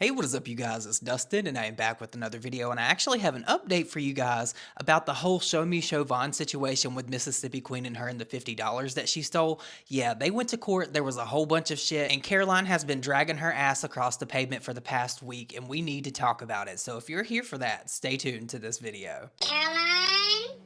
Hey, what is up, you guys? It's Dustin, and I am back with another video, and I actually have an update for you guys about the whole Show Me Chauvin situation with Mississippi Queen and her and the $50 that she stole. Yeah, they went to court, there was a whole bunch of shit, and Caroline has been dragging her ass across the pavement for the past week, and we need to talk about it. So if you're here for that, stay tuned to this video. Caroline?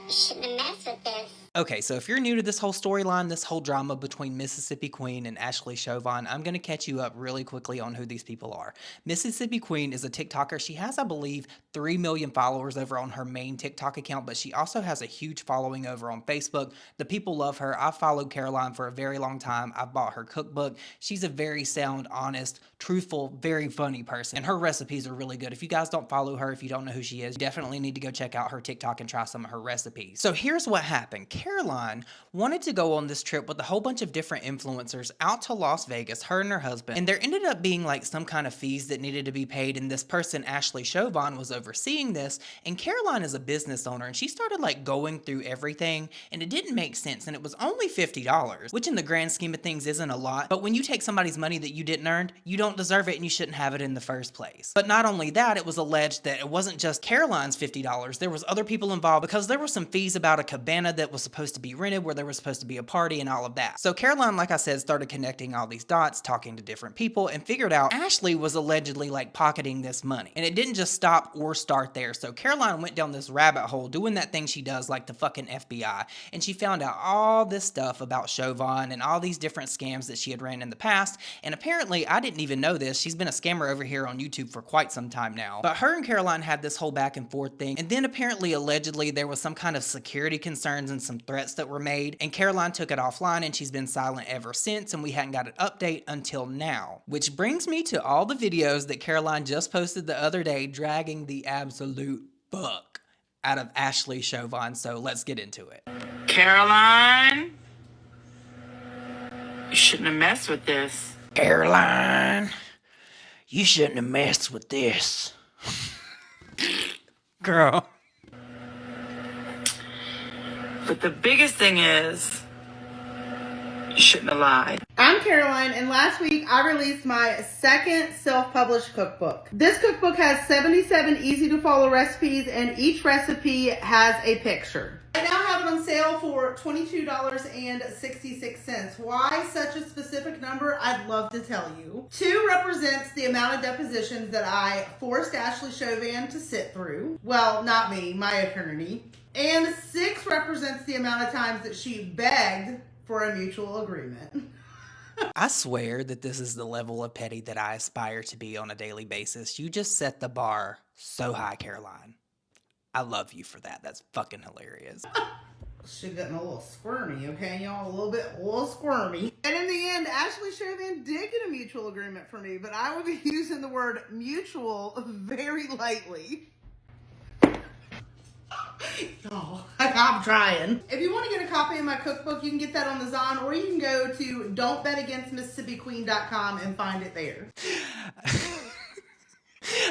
You shouldn't have messed with this. Okay, so if you're new to this whole storyline, this whole drama between Mississippi Queen and Ashley Chauvin, I'm going to catch you up really quickly on who these people are. Mississippi Queen is a TikToker. She has, I believe, 3 million followers over on her main TikTok account, but she also has a huge following over on Facebook. The people love her. I've followed Caroline for a very long time. I've bought her cookbook. She's a very sound, honest, truthful, very funny person, and her recipes are really good. If you guys don't follow her, if you don't know who she is, you definitely need to go check out her TikTok and try some of her recipes. So here's what happened. Caroline wanted to go on this trip with a whole bunch of different influencers out to Las Vegas, her and her husband, and there ended up being like some kind of fees that needed to be paid, and this person, Ashley Chauvin, was overseeing this, and Caroline is a business owner, and she started like going through everything, and it didn't make sense, and it was only $50, which in the grand scheme of things isn't a lot, but when you take somebody's money that you didn't earn, you don't deserve it, and you shouldn't have it in the first place. But not only that, it was alleged that it wasn't just Caroline's $50, there was other people involved because there were some fees about a cabana that was supposed to be rented where there was supposed to be a party and all of that. So Caroline, like I said, started connecting all these dots, talking to different people, and figured out Ashley was allegedly like pocketing this money. And it didn't just stop or start there. So Caroline went down this rabbit hole doing that thing she does like the fucking FBI. And she found out all this stuff about Chauvin and all these different scams that she had ran in the past. And apparently, I didn't even know this. She's been a scammer over here on YouTube for quite some time now. But her and Caroline had this whole back and forth thing. And then apparently, allegedly, there was some kind of security concerns and some threats that were made, and Caroline took it offline and she's been silent ever since, and we hadn't got an update until now. Which brings me to all the videos that Caroline just posted the other day dragging the absolute fuck out of Ashley Chauvin, so let's get into it. Caroline, you shouldn't have messed with this. Caroline, you shouldn't have messed with this. Girl. But the biggest thing is, you shouldn't have lied. I'm Caroline, and last week I released my second self-published cookbook. This cookbook has 77 easy-to-follow recipes, and each recipe has a picture. I now have it on sale for $22.66. Why such a specific number? I'd love to tell you. 2 represents the amount of depositions that I forced Ashley Chauvin to sit through. Well, not me, my attorney. And 6 represents the amount of times that she begged for a mutual agreement. I swear that this is the level of petty that I aspire to be on a daily basis. You just set the bar so high, Caroline. I love you for that. That's fucking hilarious. She's getting a little squirmy, okay, y'all? A little squirmy. And in the end, Ashley Chauvin did get a mutual agreement for me, but I will be using the word mutual very lightly. Oh, I'm trying. If you want to get a copy of my cookbook, you can get that on the Zon, or you can go to don'tbetagainstmississippiqueen.com and find it there.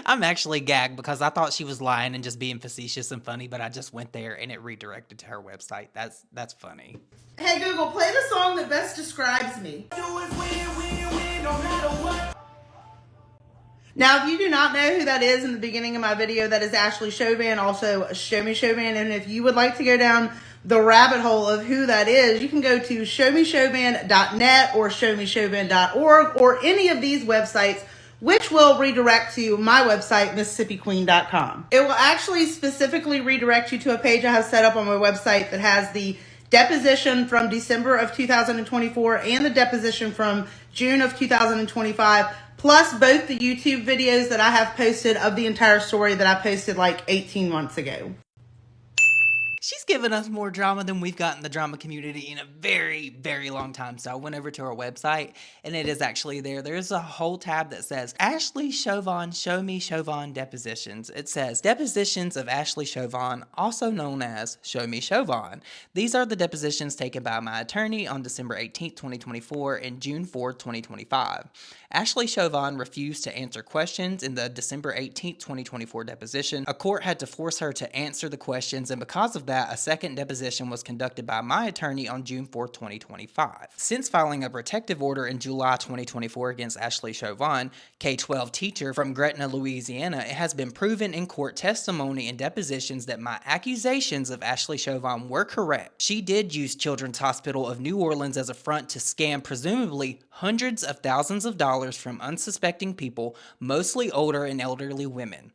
I'm actually gagged because I thought she was lying and just being facetious and funny, but I just went there and it redirected to her website. That's funny. Hey Google, play the song that best describes me. Now, if you do not know who that is in the beginning of my video, that is Ashley Chauvin, also Show Me Chauvin. And if you would like to go down the rabbit hole of who that is, you can go to showmechauvin.net or showmechauvin.org or any of these websites, which will redirect to my website, MississippiQueen.com. It will actually specifically redirect you to a page I have set up on my website that has the deposition from December of 2024 and the deposition from June of 2025, plus both the YouTube videos that I have posted of the entire story that I posted like 18 months ago. She's given us more drama than we've got in the drama community in a very, very long time. So I went over to her website and it is actually there. There's a whole tab that says Ashley Chauvin, Show Me Chauvin Depositions. It says Depositions of Ashley Chauvin, also known as Show Me Chauvin. These are the depositions taken by my attorney on December 18th, 2024 and June 4th, 2025. Ashley Chauvin refused to answer questions in the December 18th, 2024 deposition. A court had to force her to answer the questions, and because of that, a second deposition was conducted by my attorney on June 4, 2025. Since filing a protective order in July 2024 against Ashley Chauvin, K-12 teacher from Gretna, Louisiana, it has been proven in court testimony and depositions that my accusations of Ashley Chauvin were correct. She did use Children's Hospital of New Orleans as a front to scam presumably hundreds of thousands of dollars from unsuspecting people, mostly older and elderly women.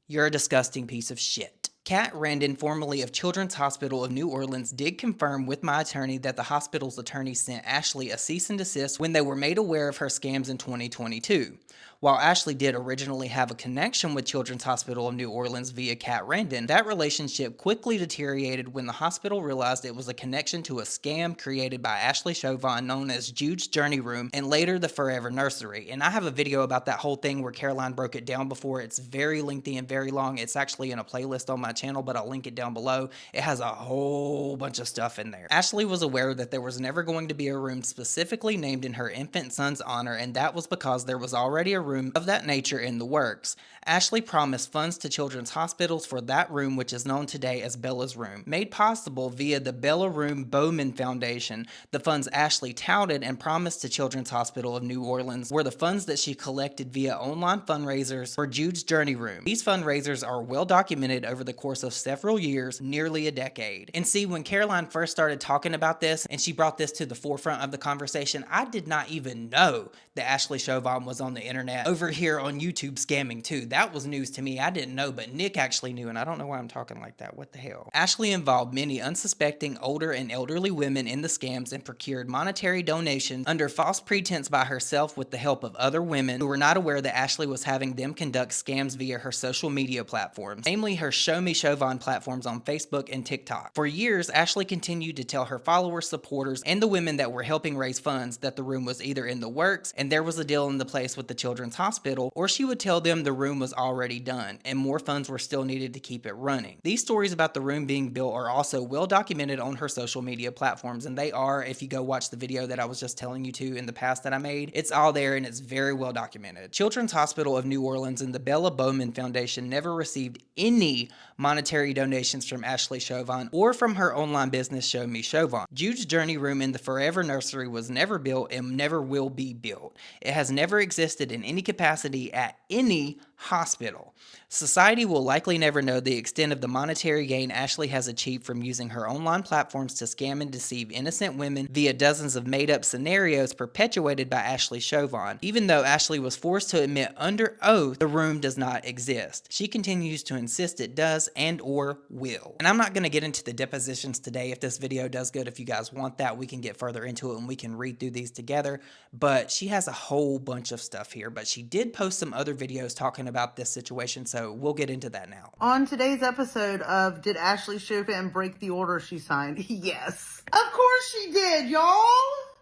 You're a disgusting piece of shit. Kat Randon, formerly of Children's Hospital of New Orleans, did confirm with my attorney that the hospital's attorney sent Ashley a cease and desist when they were made aware of her scams in 2022. While Ashley did originally have a connection with Children's Hospital of New Orleans via Kat Randon, that relationship quickly deteriorated when the hospital realized it was a connection to a scam created by Ashley Chauvin known as Jude's Journey Room and later the Forever Nursery. And I have a video about that whole thing where Caroline broke it down before. It's very lengthy and very long. It's actually in a playlist on my channel, but I'll link it down below. It has a whole bunch of stuff in there. Ashley was aware that there was never going to be a room specifically named in her infant son's honor, and that was because there was already a room of that nature in the works. Ashley promised funds to children's hospitals for that room, which is known today as Bella's Room, made possible via the Bella Room Bowman Foundation. The funds Ashley touted and promised to Children's Hospital of New Orleans were the funds that she collected via online fundraisers for Jude's Journey Room. These fundraisers are well documented over the course of several years, nearly a decade. And see, when Caroline first started talking about this and she brought this to the forefront of the conversation, I did not even know that Ashley Chauvin was on the internet over here on YouTube scamming too. That was news to me. I didn't know, but Nick actually knew, and I don't know why I'm talking like that. What the hell? Ashley involved many unsuspecting older and elderly women in the scams and procured monetary donations under false pretense by herself with the help of other women who were not aware that Ashley was having them conduct scams via her social media platforms, namely her Show Me Chauvin platforms on Facebook and TikTok. For years, Ashley continued to tell her followers, supporters, and the women that were helping raise funds that the room was either in the works and there was a deal in the place with the Children's Hospital, or she would tell them the room was already done and more funds were still needed to keep it running. These stories about the room being built are also well documented on her social media platforms, and they are, if you go watch the video that I was just telling you to in the past that I made, it's all there and it's very well documented. Children's Hospital of New Orleans and the Bella Bowman Foundation never received any monetary donations from Ashley Chauvin or from her online business Show Me Chauvin. Jude's Journey Room in the Forever Nursery was never built and never will be built. It has never existed in any capacity at any hospital. Society will likely never know the extent of the monetary gain Ashley has achieved from using her online platforms to scam and deceive innocent women via dozens of made-up scenarios perpetuated by Ashley Chauvin. Even though Ashley was forced to admit under oath the room does not exist, she continues to insist it does and or will. And I'm not going to get into the depositions today. If this video does good, if you guys want that, we can get further into it and we can read through these together. But she has a whole bunch of stuff here, but she did post some other videos talking about this situation, so we'll get into that now. On today's episode of Did Ashley Chauvin Break the Order She Signed? Yes. Of course she did, y'all.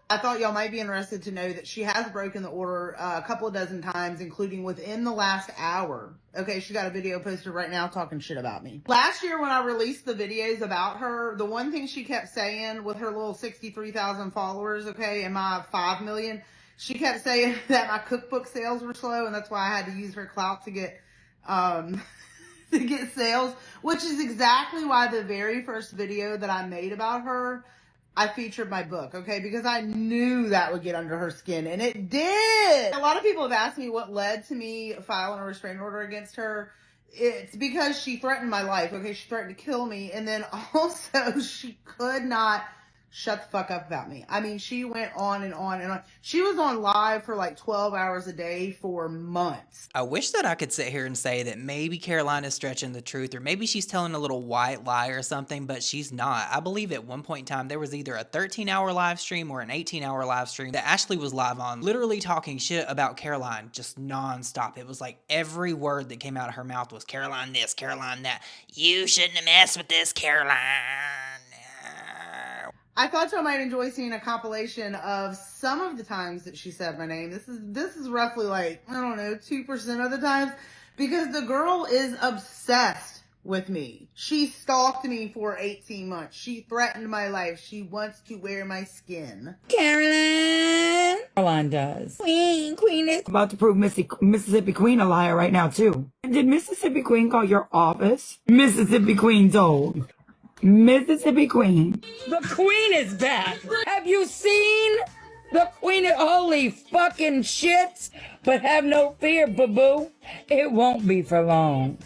I thought y'all might be interested to know that she has broken the order a couple of dozen times, including within the last hour. Okay, she got a video posted right now talking shit about me. Last year when I released the videos about her, the one thing she kept saying with her little 63,000 followers, okay, and my 5 million, she kept saying that my cookbook sales were slow, and that's why I had to use her clout to get to get sales, which is exactly why the very first video that I made about her, I featured my book, okay, because I knew that would get under her skin, and it did. A lot of people have asked me what led to me filing a restraining order against her. It's because she threatened my life, okay, she threatened to kill me, and then also she could not shut the fuck up about me. I mean, she went on and on and on. She was on live for like 12 hours a day for months. I wish that I could sit here and say that maybe Caroline is stretching the truth, or maybe she's telling a little white lie or something, but she's not. I believe at one point in time there was either a 13-hour live stream or an 18-hour live stream that Ashley was live on, literally talking shit about Caroline just non-stop. It was like every word that came out of her mouth was Caroline this, Caroline that. You shouldn't have messed with this, Caroline. I thought y'all might enjoy seeing a compilation of some of the times that she said my name. This is roughly like, I don't know, 2% of the times, because the girl is obsessed with me. She stalked me for 18 months. She threatened my life. She wants to wear my skin. Caroline does. Queen is About to prove Mississippi Queen a liar right now, too. Did Mississippi Queen call your office? Mississippi Queen told. Mississippi Queen. The Queen is back. Have you seen the Queen? Holy fucking shit. But have no fear, boo-boo. It won't be for long.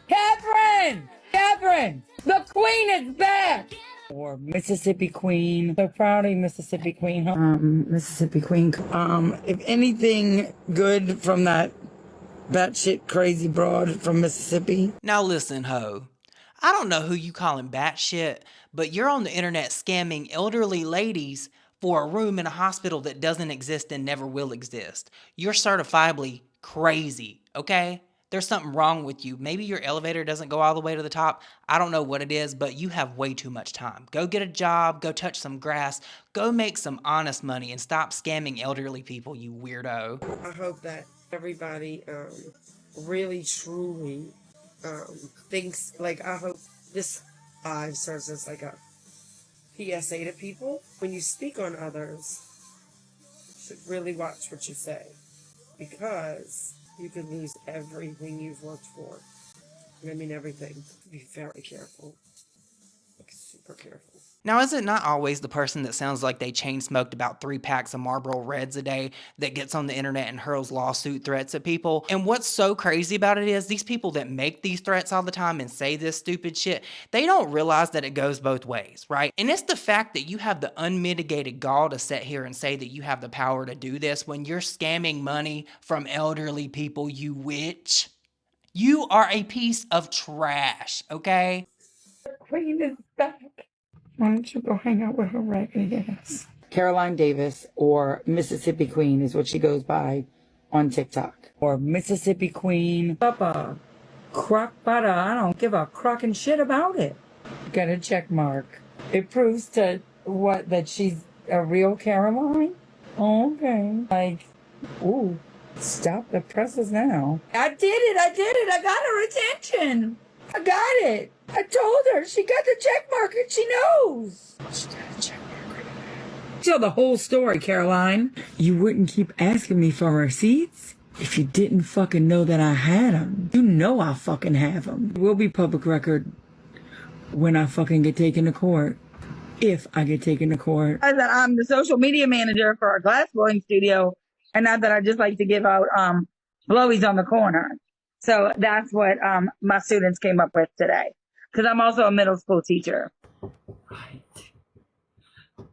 Catherine! Catherine! The Queen is back! Or Mississippi Queen. So proud of you, Mississippi Queen. Huh? Mississippi Queen. If anything good from that batshit crazy broad from Mississippi. Now listen, ho. I don't know who you calling batshit, but you're on the internet scamming elderly ladies for a room in a hospital that doesn't exist and never will exist. You're certifiably crazy, okay? There's something wrong with you. Maybe your elevator doesn't go all the way to the top. I don't know what it is, but you have way too much time. Go get a job, go touch some grass, go make some honest money, and stop scamming elderly people, you weirdo. I hope that everybody really truly thinks, like, I hope this live serves as like a PSA to people. When you speak on others, you should really watch what you say, because you could lose everything you've worked for. I mean, everything. Be very careful. Like, super careful. Now, is it not always the person that sounds like they chain smoked about 3 packs of Marlboro Reds a day that gets on the internet and hurls lawsuit threats at people? And what's so crazy about it is these people that make these threats all the time and say this stupid shit, they don't realize that it goes both ways, right? And it's the fact that you have the unmitigated gall to sit here and say that you have the power to do this when you're scamming money from elderly people, you witch. You are a piece of trash, okay? Queen is back. Why don't you go hang out with her raggedy ass? Caroline Davis, or Mississippi Queen is what she goes by on TikTok. Or Mississippi Queen. Papa. Crock butter. I don't give a crockin' shit about it. Got a check mark. It proves to what, that she's a real Caroline? Okay. Like, ooh, stop the presses now. I did it. I got her attention. I got it. I told her. She got the check mark and she knows. She got a check mark. Tell the whole story, Caroline. You wouldn't keep asking me for receipts if you didn't fucking know that I had them. You know I fucking have them. It will be public record when I fucking get taken to court. If I get taken to court. That I'm the social media manager for our glass blowing studio, and not that I just like to give out blowies on the corner. So that's what my students came up with today. Because I'm also a middle school teacher. Right.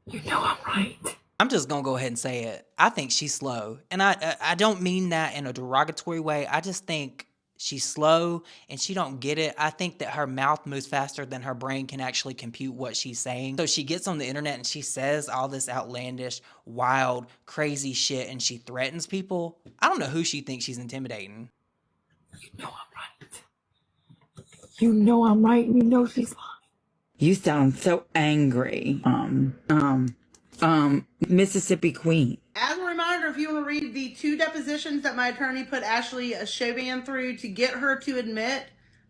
You know I'm right. I'm just gonna go ahead and say it. I think she's slow. And I don't mean that in a derogatory way. I just think she's slow and she don't get it. I think that her mouth moves faster than her brain can actually compute what she's saying. So she gets on the internet and she says all this outlandish, wild, crazy shit and she threatens people. I don't know who she thinks she's intimidating. You know I'm right. You know I'm right and you know she's lying. You sound so angry. Mississippi Queen. As a reminder, if you want to read the 2 depositions that my attorney put Ashley Chauvin through to get her to admit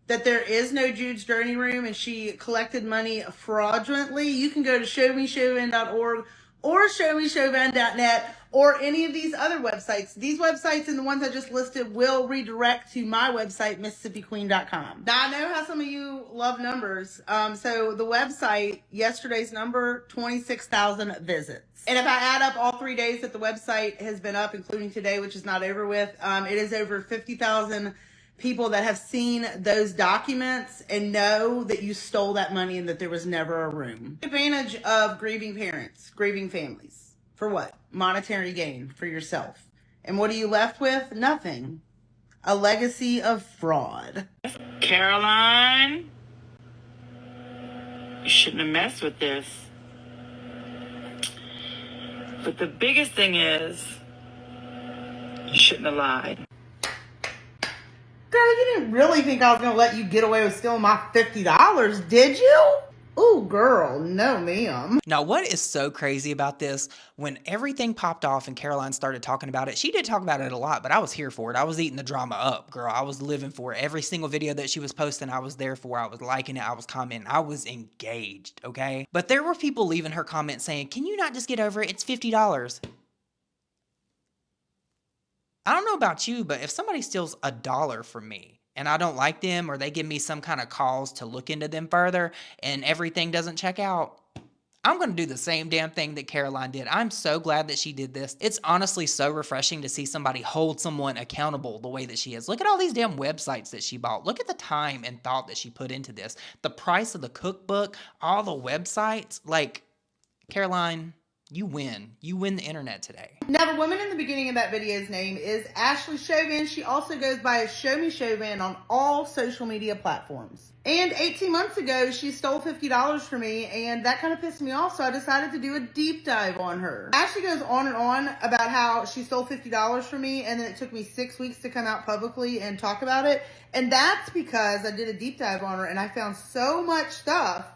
that there is no Jude's Journey Room and she collected money fraudulently, you can go to showmechauvin.org or showmechauvin.net or any of these other websites. These websites and the ones I just listed will redirect to my website, MississippiQueen.com. Now, I know how some of you love numbers. So the website, yesterday's number, 26,000 visits. And if I add up all 3 days that the website has been up, including today, which is not over with, it is over 50,000 people that have seen those documents and know that you stole that money and that there was never a room. Take advantage of grieving parents, grieving families. For what? Monetary gain for yourself. And what are you left with? Nothing. A legacy of fraud. Caroline, you shouldn't have messed with this. But the biggest thing is, you shouldn't have lied. Girl, you didn't really think I was going to let you get away with stealing my $50, did you? Ooh, girl, no ma'am. Now, what is so crazy about this, when everything popped off and Caroline started talking about it, she did talk about it a lot, but I was here for it. I was eating the drama up, girl. I was living for it. Every single video that she was posting, I was there for. I was liking it. I was commenting. I was engaged, okay? But there were people leaving her comments saying, can you not just get over it? It's $50. I don't know about you, but if somebody steals $1 from me, and I don't like them, or they give me some kind of cause to look into them further and everything doesn't check out, I'm going to do the same damn thing that Caroline did. I'm so glad that she did this. It's honestly so refreshing to see somebody hold someone accountable the way that she is. Look at all these damn websites that she bought. Look at the time and thought that she put into this. The price of the cookbook, all the websites. Like, Caroline, you win. You win the internet today. Now, the woman in the beginning of that video's name is Ashley Chauvin. She also goes by Show Me Chauvin on all social media platforms. And 18 months ago, she stole $50 from me, and that kind of pissed me off, so I decided to do a deep dive on her. Ashley goes on and on about how she stole $50 from me, and then it took me 6 weeks to come out publicly and talk about it. And that's because I did a deep dive on her, and I found so much stuff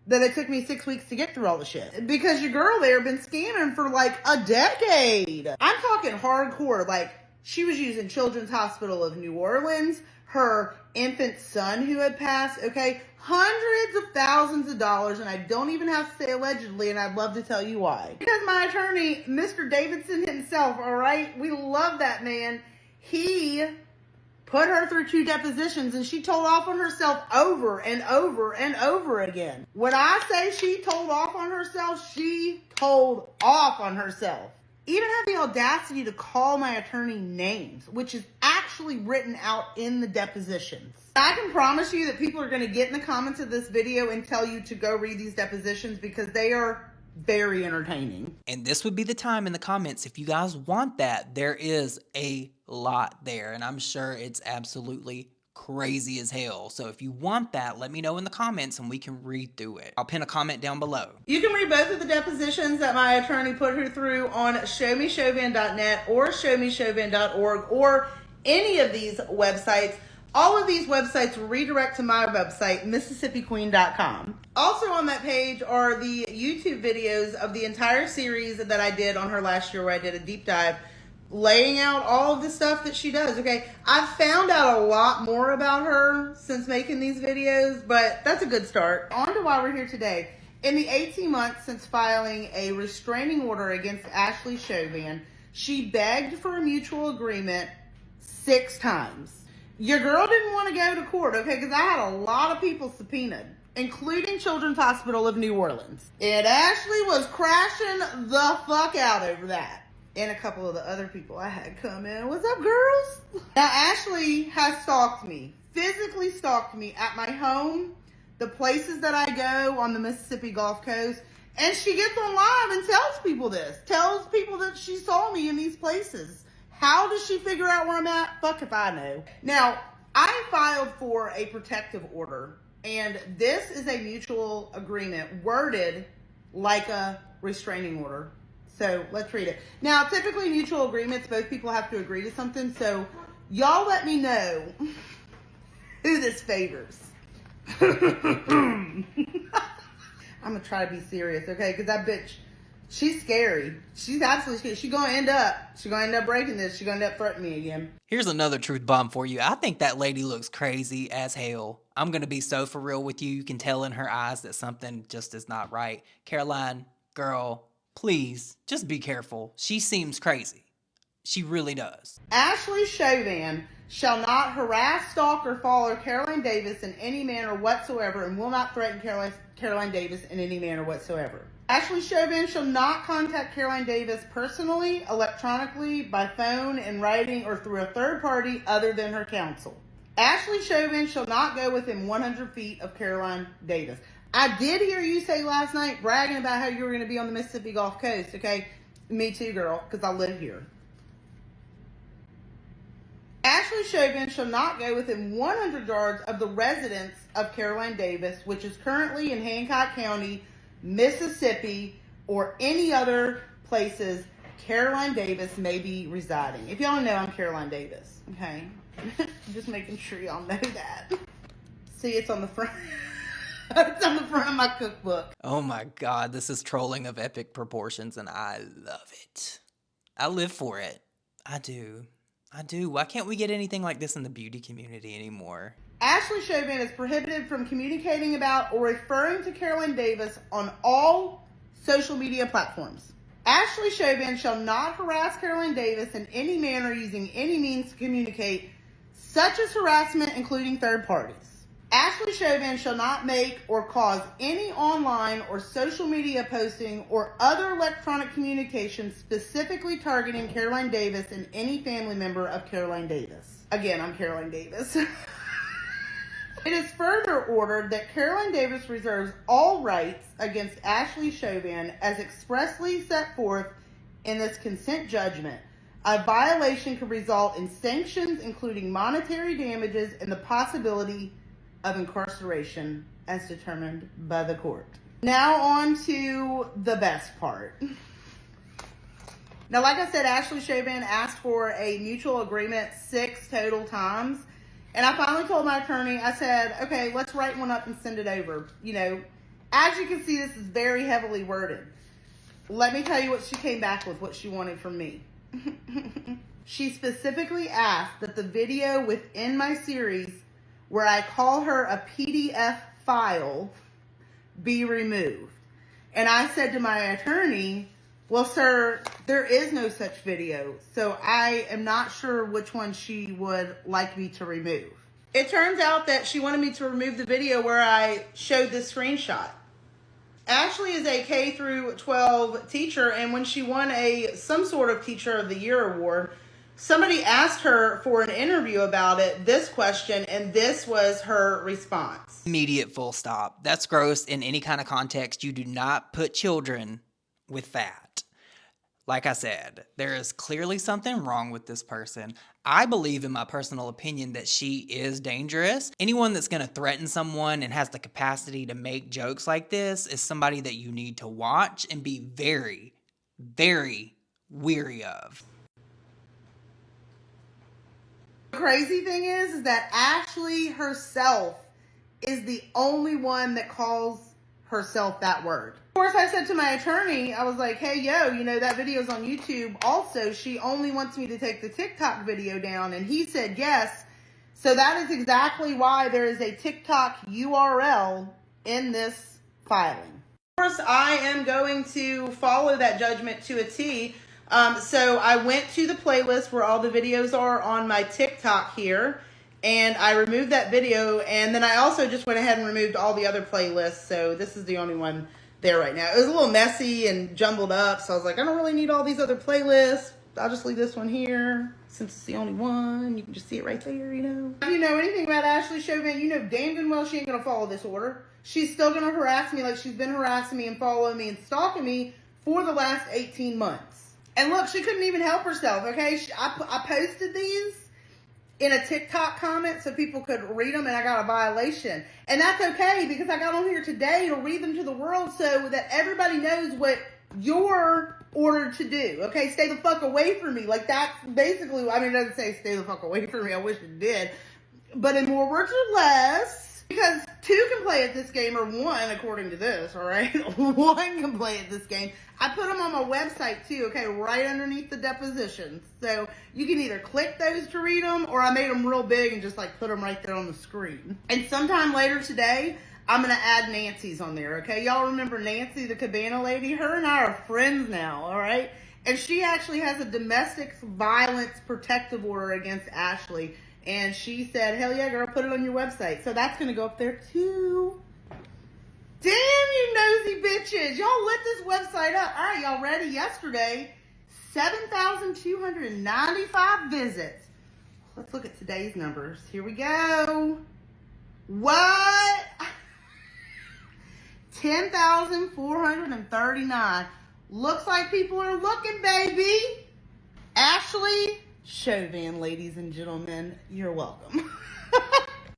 that it took me 6 weeks to get through all the shit. Because your girl there been scamming for like a decade. I'm talking hardcore. Like, she was using Children's Hospital of New Orleans, her infant son who had passed, okay? Hundreds of thousands of dollars, and I don't even have to say allegedly, and I'd love to tell you why. Because my attorney, Mr. Davidson himself, all right? We love that man. He put her through 2 depositions, and she told off on herself over and over and over again. When I say she told off on herself, she told off on herself. Even had the audacity to call my attorney names, which is actually written out in the depositions. I can promise you that people are going to get in the comments of this video and tell you to go read these depositions because they are very entertaining. And this would be the time in the comments, if you guys want that, there is a lot there, and I'm sure it's absolutely crazy as hell. So if you want that, let me know in the comments and we can read through it. I'll pin a comment down below. You can read both of the depositions that my attorney put her through on showmechauvin.net or showmechauvin.org or any of these websites. All of these websites redirect to my website, MississippiQueen.com. Also on that page are the YouTube videos of the entire series that I did on her last year, where I did a deep dive laying out all of the stuff that she does. Okay, I've found out a lot more about her since making these videos, but that's a good start. On to why we're here today. In the 18 months since filing a restraining order against Ashley Chauvin, she begged for a mutual agreement 6 times. Your girl didn't want to go to court, okay, because I had a lot of people subpoenaed, including Children's Hospital of New Orleans. And Ashley was crashing the fuck out over that. And a couple of the other people I had come in. What's up, girls? Now, Ashley has stalked me, physically stalked me at my home, the places that I go on the Mississippi Gulf Coast, and she gets on live and tells people this. Tells people that she saw me in these places. How does she figure out where I'm at? Fuck if I know. Now, I filed for a protective order, and this is a mutual agreement worded like a restraining order. So let's read it. Now, typically mutual agreements, both people have to agree to something. So y'all let me know who this favors. I'm going to try to be serious, okay? Because that bitch, she's scary. She's absolutely scary. She's going to end up breaking this. She's going to end up threatening me again. Here's another truth bomb for you. I think that lady looks crazy as hell. I'm going to be so for real with you. You can tell in her eyes that something just is not right. Caroline, girl, please, just be careful. She seems crazy. She really does. Ashley Chauvin shall not harass, stalk, or follow Caroline Davis in any manner whatsoever, and will not threaten Caroline Davis in any manner whatsoever. Ashley Chauvin shall not contact Caroline Davis personally, electronically, by phone, in writing, or through a third party other than her counsel. Ashley Chauvin shall not go within 100 feet of Caroline Davis. I did hear you say last night, bragging about how you were going to be on the Mississippi Gulf Coast, okay? Me too, girl, because I live here. Ashley Chauvin shall not go within 100 yards of the residence of Caroline Davis, which is currently in Hancock County, Mississippi, or any other places Caroline Davis may be residing. If y'all don't know, I'm Caroline Davis, okay? Just making sure y'all know that. See, it's on the front. It's on the front of my cookbook. Oh my God, this is trolling of epic proportions, and I love it. I live for it. I do. Why can't we get anything like this in the beauty community anymore? Ashley Chauvin is prohibited from communicating about or referring to Caroline Davis on all social media platforms. Ashley Chauvin shall not harass Caroline Davis in any manner using any means to communicate such as harassment, including third parties. Ashley Chauvin shall not make or cause any online or social media posting or other electronic communication specifically targeting Caroline Davis and any family member of Caroline Davis. Again, I'm Caroline Davis. It is further ordered that Caroline Davis reserves all rights against Ashley Chauvin as expressly set forth in this consent judgment. A violation could result in sanctions, including monetary damages and the possibility of incarceration as determined by the court. Now on to the best part. Now, like I said, Ashley Chauvin asked for a mutual agreement 6 total times. And I finally told my attorney, I said, okay, let's write one up and send it over. You know, as you can see, this is very heavily worded. Let me tell you what she came back with, what she wanted from me. She specifically asked that the video within my series where I call her a PDF file be removed. And I said to my attorney, well, sir, there is no such video, so I am not sure which one she would like me to remove. It turns out that she wanted me to remove the video where I showed this screenshot. Ashley is a K through 12 teacher, and when she won some sort of Teacher of the Year award, somebody asked her for an interview about it, this question, and this was her response. Immediate full stop. That's gross in any kind of context. You do not put children with that. Like I said, there is clearly something wrong with this person. I believe, in my personal opinion, that she is dangerous. Anyone that's going to threaten someone and has the capacity to make jokes like this is somebody that you need to watch and be very, very weary of. The crazy thing is that Ashley herself is the only one that calls herself that word. Of course, I said to my attorney, I was like, hey, yo, you know, that video's on YouTube. Also, she only wants me to take the TikTok video down. And he said yes. So that is exactly why there is a TikTok URL in this filing. Of course, I am going to follow that judgment to a T. So I went to the playlist where all the videos are on my TikTok here, and I removed that video, and then I also just went ahead and removed all the other playlists, so this is the only one there right now. It was a little messy and jumbled up, so I was like, I don't really need all these other playlists. I'll just leave this one here, since it's the only one. You can just see it right there, you know. If you know anything about Ashley Chauvin, you know damn good well she ain't gonna follow this order. She's still gonna harass me like she's been harassing me and following me and stalking me for the last 18 months. And look, she couldn't even help herself, okay? I posted these in a TikTok comment so people could read them, and I got a violation. And that's okay, because I got on here today to read them to the world so that everybody knows what you're ordered to do. Okay, stay the fuck away from me. Like, that's basically, I mean, it doesn't say stay the fuck away from me. I wish it did. But in more words or less, because 2 can play at this game, or 1, according to this, all right? 1 can play at this game. I put them on my website too, okay, right underneath the depositions. So you can either click those to read them, or I made them real big and just like put them right there on the screen. And sometime later today, I'm going to add Nancy's on there, okay? Y'all remember Nancy, the Cabana lady? Her and I are friends now, all right? And she actually has a domestic violence protective order against Ashley. And she said, hell yeah, girl, put it on your website. So that's going to go up there too. Damn, you nosy bitches. Y'all lit this website up. All right, y'all ready? Yesterday, 7,295 visits. Let's look at today's numbers. Here we go. What? 10,439. Looks like people are looking, baby. Ashley Chauvin, ladies and gentlemen, you're welcome.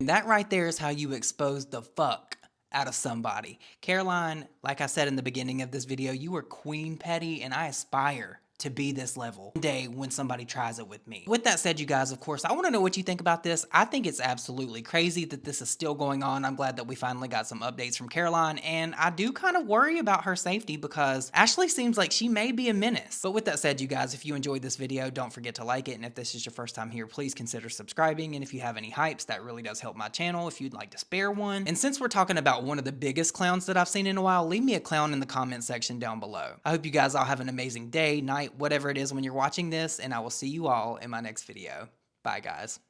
That right there is how you expose the fuck out of somebody. Caroline, like I said in the beginning of this video, you are queen petty, and I aspire to be this level one day when somebody tries it with me. With that said, you guys, of course, I want to know what you think about this. I think it's absolutely crazy that this is still going on. I'm glad that we finally got some updates from Caroline, and I do kind of worry about her safety because Ashley seems like she may be a menace. But with that said, you guys, if you enjoyed this video, don't forget to like it, and if this is your first time here, please consider subscribing, and if you have any hypes, that really does help my channel if you'd like to spare one. And since we're talking about one of the biggest clowns that I've seen in a while, leave me a clown in the comment section down below. I hope you guys all have an amazing day, night, whatever it is when you're watching this, and I will see you all in my next video. Bye, guys.